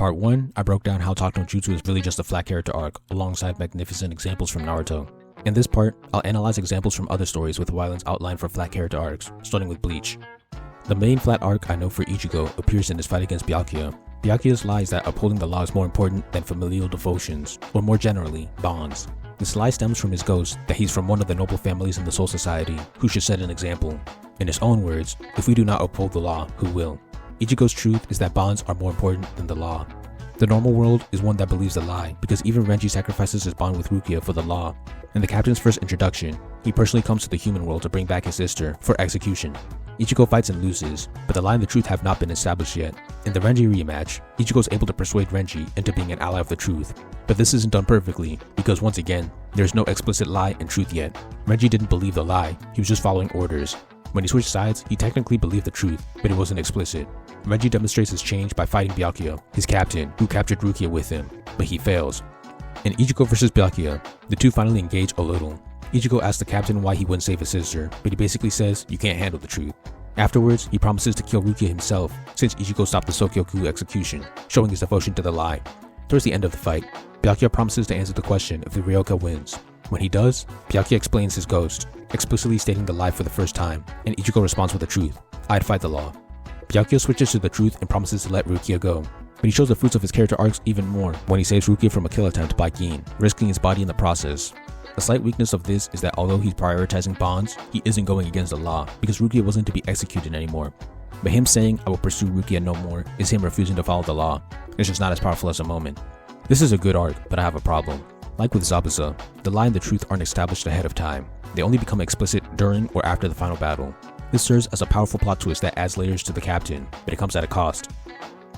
part 1, I broke down how Talk no Jutsu is really just a flat character arc, alongside magnificent examples from Naruto. In this part, I'll analyze examples from other stories with weilands outlined for flat character arcs, starting with Bleach. The main flat arc I know for Ichigo appears in his fight against Byakuya. Byakuya's lie is that upholding the law is more important than familial devotions, or more generally, bonds. This lie stems from his ghost that he's from one of the noble families in the Soul Society, who should set an example. In his own words, if we do not uphold the law, who will? Ichigo's truth is that bonds are more important than the law. The normal world is one that believes the lie, because even Renji sacrifices his bond with Rukia for the law. In the captain's first introduction, he personally comes to the human world to bring back his sister for execution. Ichigo fights and loses, but the lie and the truth have not been established yet. In the Renji rematch, Ichigo is able to persuade Renji into being an ally of the truth. But this isn't done perfectly, because once again, there's no explicit lie and truth yet. Renji didn't believe the lie, he was just following orders. When he switched sides, he technically believed the truth, but it wasn't explicit. Renji demonstrates his change by fighting Byakuya, his captain, who captured Rukia with him, but he fails. In Ichigo vs Byakuya, the two finally engage a little. Ichigo asks the captain why he wouldn't save his sister, but he basically says, you can't handle the truth. Afterwards, he promises to kill Rukia himself, since Ichigo stopped the Sokyoku execution, showing his devotion to the lie. Towards the end of the fight, Byakuya promises to answer the question if the Ryoka wins. When he does, Byakuya explains his ghost, explicitly stating the lie for the first time, and Ichigo responds with the truth, I'd fight the law. Byakuya switches to the truth and promises to let Rukia go, but he shows the fruits of his character arcs even more when he saves Rukia from a kill attempt by Gin, risking his body in the process. A slight weakness of this is that although he's prioritizing bonds, he isn't going against the law because Rukia wasn't to be executed anymore. But him saying, I will pursue Rukia no more, is him refusing to follow the law. It's just not as powerful as a moment. This is a good arc, but I have a problem. Like with Zabuza, the lie and the truth aren't established ahead of time. They only become explicit during or after the final battle. This serves as a powerful plot twist that adds layers to the captain, but it comes at a cost.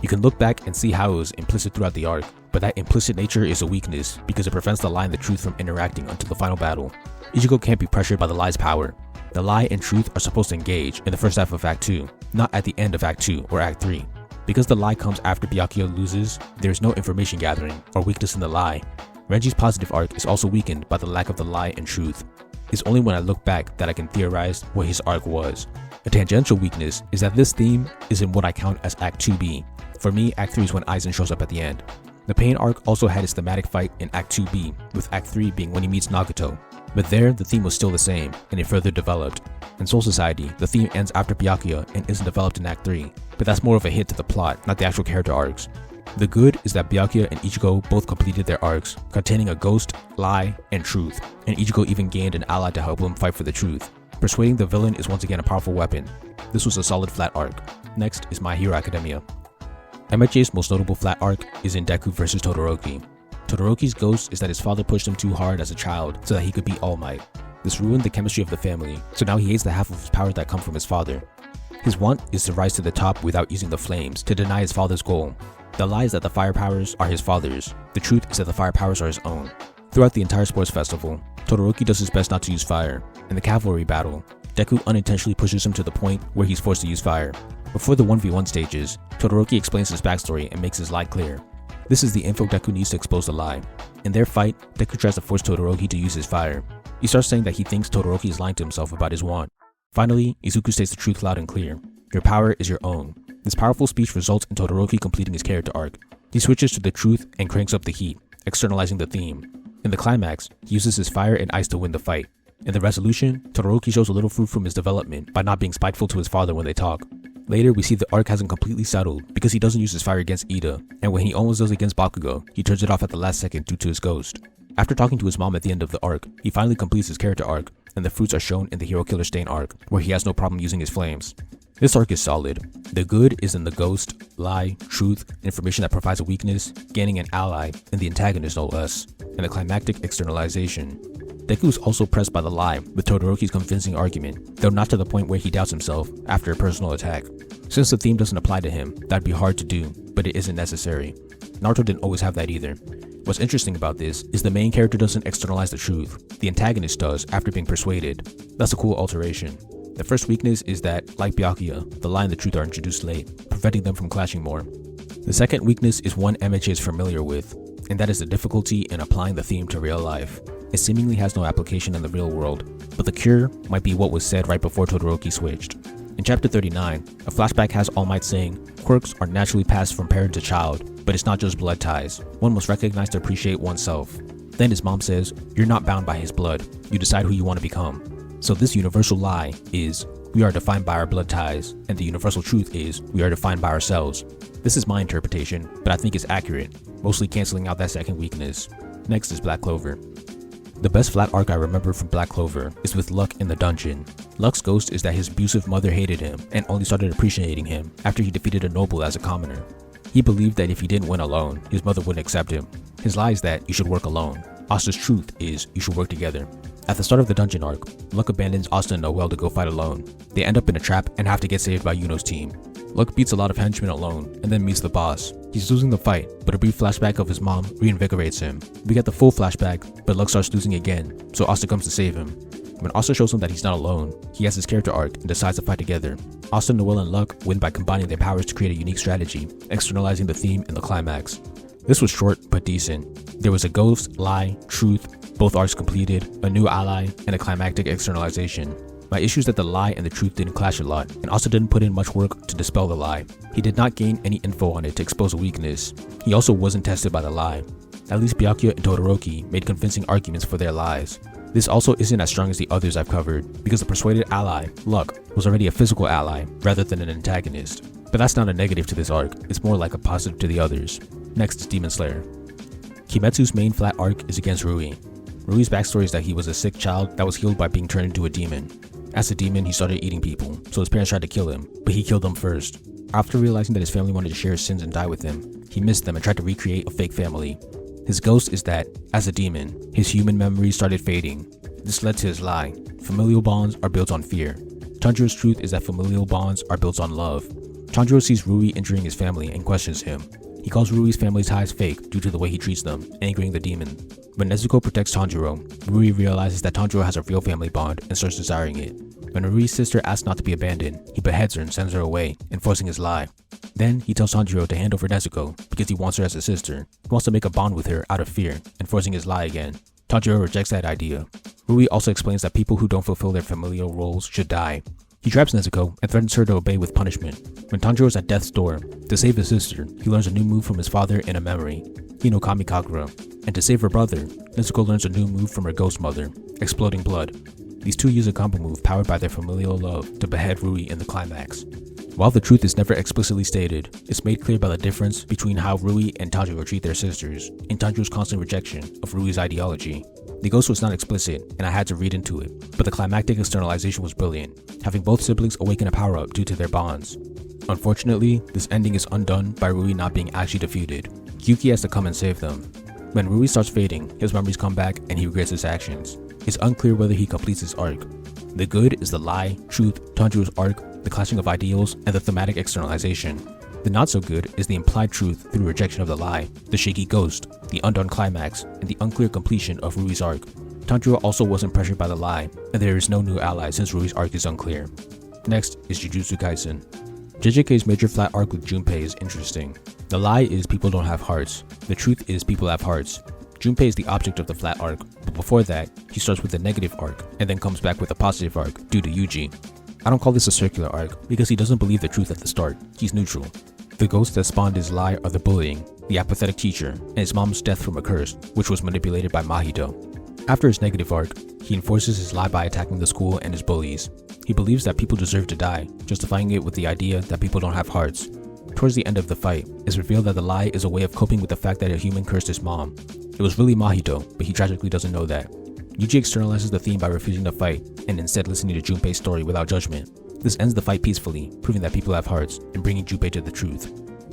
You can look back and see how it was implicit throughout the arc, but that implicit nature is a weakness because it prevents the lie and the truth from interacting until the final battle. Ichigo can't be pressured by the lie's power. The lie and truth are supposed to engage in the first half of Act 2, not at the end of Act 2 or Act 3. Because the lie comes after Byakuya loses, there is no information gathering or weakness in the lie. Renji's positive arc is also weakened by the lack of the lie and truth. It's only when I look back that I can theorize what his arc was. A tangential weakness is that this theme is in what I count as Act 2B. For me, Act 3 is when Aizen shows up at the end. The pain arc also had its thematic fight in Act 2B, with Act 3 being when he meets Nagato. But there, the theme was still the same, and it further developed. In Soul Society, the theme ends after Byakuya and isn't developed in Act 3, but that's more of a hit to the plot, not the actual character arcs. The good is that Byakuya and Ichigo both completed their arcs, containing a ghost, lie, and truth, and Ichigo even gained an ally to help him fight for the truth. Persuading the villain is once again a powerful weapon. This was a solid flat arc. Next is My Hero Academia. MHA's most notable flat arc is in Deku vs Todoroki. Todoroki's ghost is that his father pushed him too hard as a child so that he could be All Might. This ruined the chemistry of the family, so now he hates the half of his powers that come from his father. His want is to rise to the top without using the flames to deny his father's goal. The lie is that the fire powers are his father's. The truth is that the fire powers are his own. Throughout the entire sports festival, Todoroki does his best not to use fire. In the cavalry battle, Deku unintentionally pushes him to the point where he's forced to use fire. Before the 1v1 stages, Todoroki explains his backstory and makes his lie clear. This is the info Deku needs to expose the lie. In their fight, Deku tries to force Todoroki to use his fire. He starts saying that he thinks Todoroki is lying to himself about his want. Finally, Izuku states the truth loud and clear. Your power is your own. This powerful speech results in Todoroki completing his character arc. He switches to the truth and cranks up the heat, externalizing the theme. In the climax, he uses his fire and ice to win the fight. In the resolution, Todoroki shows a little fruit from his development by not being spiteful to his father when they talk. Later, we see the arc hasn't completely settled because he doesn't use his fire against Ida, and when he almost does against Bakugo, he turns it off at the last second due to his ghost. After talking to his mom at the end of the arc, he finally completes his character arc, and the fruits are shown in the Hero Killer Stain arc, where he has no problem using his flames. This arc is solid. The good is in the ghost, lie, truth, information that provides a weakness, gaining an ally, and the antagonist no less, and the climactic externalization. Deku is also pressed by the lie with Todoroki's convincing argument, though not to the point where he doubts himself after a personal attack. Since the theme doesn't apply to him, that'd be hard to do, but it isn't necessary. Naruto didn't always have that either. What's interesting about this is the main character doesn't externalize the truth, the antagonist does after being persuaded. That's a cool alteration. The first weakness is that, like Byakuya, the lie and the truth are introduced late, preventing them from clashing more. The second weakness is one MHA is familiar with, and that is the difficulty in applying the theme to real life. It seemingly has no application in the real world, but the cure might be what was said right before Todoroki switched. In chapter 39, a flashback has All Might saying, quirks are naturally passed from parent to child, but it's not just blood ties. One must recognize to appreciate oneself. Then his mom says, you're not bound by his blood. You decide who you want to become. So this universal lie is, we are defined by our blood ties, and the universal truth is, we are defined by ourselves. This is my interpretation, but I think it's accurate, mostly canceling out that second weakness. Next is Black Clover. The best flat arc I remember from Black Clover is with Luck in the dungeon. Luck's ghost is that his abusive mother hated him and only started appreciating him after he defeated a noble as a commoner. He believed that if he didn't win alone, his mother wouldn't accept him. His lie is that you should work alone. Asta's truth is you should work together. At the start of the dungeon arc, Luck abandons Asta and Noelle to go fight alone. They end up in a trap and have to get saved by Yuno's team. Luck beats a lot of henchmen alone and then meets the boss. He's losing the fight, but a brief flashback of his mom reinvigorates him. We get the full flashback, but Luck starts losing again, so Asta comes to save him. When Asta shows him that he's not alone, he has his character arc and decides to fight together. Asta, Noelle, and Luck win by combining their powers to create a unique strategy, externalizing the theme in the climax. This was short but decent. There was a ghost, lie, truth, both arcs completed, a new ally, and a climactic externalization. My issue is that the lie and the truth didn't clash a lot, and also didn't put in much work to dispel the lie. He did not gain any info on it to expose a weakness. He also wasn't tested by the lie. At least Byakuya and Todoroki made convincing arguments for their lies. This also isn't as strong as the others I've covered, because the persuaded ally, Luck, was already a physical ally rather than an antagonist. But that's not a negative to this arc, it's more like a positive to the others. Next is Demon Slayer. Kimetsu's main flat arc is against Rui. Rui's backstory is that he was a sick child that was healed by being turned into a demon. As a demon, he started eating people, so his parents tried to kill him, but he killed them first. After realizing that his family wanted to share his sins and die with him, he missed them and tried to recreate a fake family. His ghost is that, as a demon, his human memories started fading. This led to his lie. Familial bonds are built on fear. Tanjiro's truth is that familial bonds are built on love. Tanjiro sees Rui injuring his family and questions him. He calls Rui's family ties fake due to the way he treats them, angering the demon. When Nezuko protects Tanjiro, Rui realizes that Tanjiro has a real family bond and starts desiring it. When Rui's sister asks not to be abandoned, he beheads her and sends her away, enforcing his lie. Then, he tells Tanjiro to hand over Nezuko because he wants her as a sister. He wants to make a bond with her out of fear, enforcing his lie again. Tanjiro rejects that idea. Rui also explains that people who don't fulfill their familial roles should die. He traps Nezuko and threatens her to obey with punishment. When Tanjiro is at death's door, to save his sister, he learns a new move from his father in a memory, Hino Kami Kagura. And to save her brother, Nezuko learns a new move from her ghost mother, Exploding Blood. These two use a combo move powered by their familial love to behead Rui in the climax. While the truth is never explicitly stated, it's made clear by the difference between how Rui and Tanjiro treat their sisters, and Tanjiro's constant rejection of Rui's ideology. The ghost was not explicit, and I had to read into it, but the climactic externalization was brilliant, having both siblings awaken a power-up due to their bonds. Unfortunately, this ending is undone by Rui not being actually defeated. Yuki has to come and save them. When Rui starts fading, his memories come back and he regrets his actions. It's unclear whether he completes his arc. The good is the lie, truth, Tanjiro's arc, the clashing of ideals, and the thematic externalization. The not so good is the implied truth through rejection of the lie, the shaky ghost, the undone climax, and the unclear completion of Rui's arc. Tanjiro also wasn't pressured by the lie, and there is no new ally since Rui's arc is unclear. Next is Jujutsu Kaisen. JJK's major flat arc with Junpei is interesting. The lie is people don't have hearts. The truth is people have hearts. Junpei is the object of the flat arc, but before that, he starts with a negative arc, and then comes back with a positive arc due to Yuji. I don't call this a circular arc, because he doesn't believe the truth at the start, he's neutral. The ghosts that spawned his lie are the bullying, the apathetic teacher, and his mom's death from a curse, which was manipulated by Mahito. After his negative arc, he enforces his lie by attacking the school and his bullies. He believes that people deserve to die, justifying it with the idea that people don't have hearts. Towards the end of the fight, it's revealed that the lie is a way of coping with the fact that a human cursed his mom. It was really Mahito, but he tragically doesn't know that. Yuji externalizes the theme by refusing to fight, and instead listening to Junpei's story without judgment. This ends the fight peacefully, proving that people have hearts, and bringing Junpei to the truth.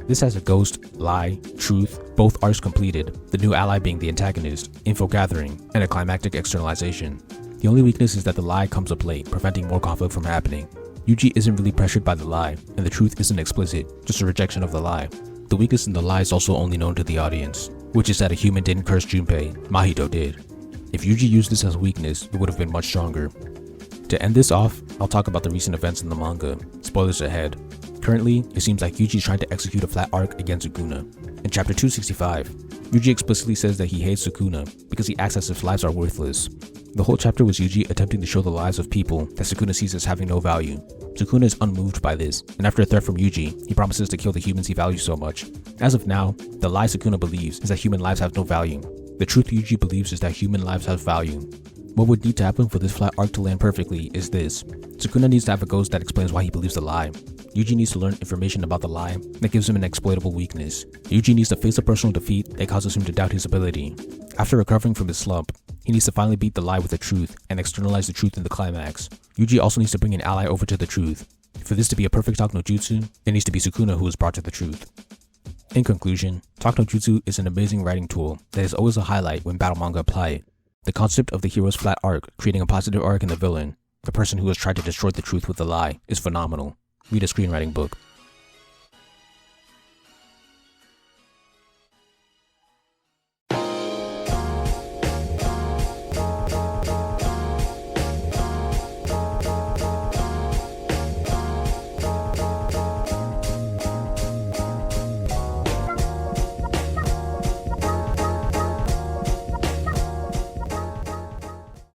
This has a ghost, lie, truth, both arcs completed, the new ally being the antagonist, info gathering, and a climactic externalization. The only weakness is that the lie comes up late, preventing more conflict from happening. Yuji isn't really pressured by the lie, and the truth isn't explicit, just a rejection of the lie. The weakness in the lie is also only known to the audience, which is that a human didn't curse Junpei, Mahito did. If Yuji used this as a weakness, it would have been much stronger. To end this off, I'll talk about the recent events in the manga. Spoilers ahead. Currently, it seems like Yuji is trying to execute a flat arc against Sukuna. In chapter 265, Yuji explicitly says that he hates Sukuna because he acts as if lives are worthless. The whole chapter was Yuji attempting to show the lives of people that Sukuna sees as having no value. Sukuna is unmoved by this, and after a threat from Yuji, he promises to kill the humans he values so much. As of now, the lie Sukuna believes is that human lives have no value. The truth Yuji believes is that human lives have value. What would need to happen for this flat arc to land perfectly is this. Sukuna needs to have a ghost that explains why he believes the lie. Yuji needs to learn information about the lie that gives him an exploitable weakness. Yuji needs to face a personal defeat that causes him to doubt his ability. After recovering from his slump, he needs to finally beat the lie with the truth and externalize the truth in the climax. Yuji also needs to bring an ally over to the truth. For this to be a perfect Talk no Jutsu, it needs to be Sukuna who is brought to the truth. In conclusion, Talk no Jutsu is an amazing writing tool that is always a highlight when battle manga apply it. The concept of the hero's flat arc creating a positive arc in the villain, the person who has tried to destroy the truth with a lie, is phenomenal. Read a screenwriting book.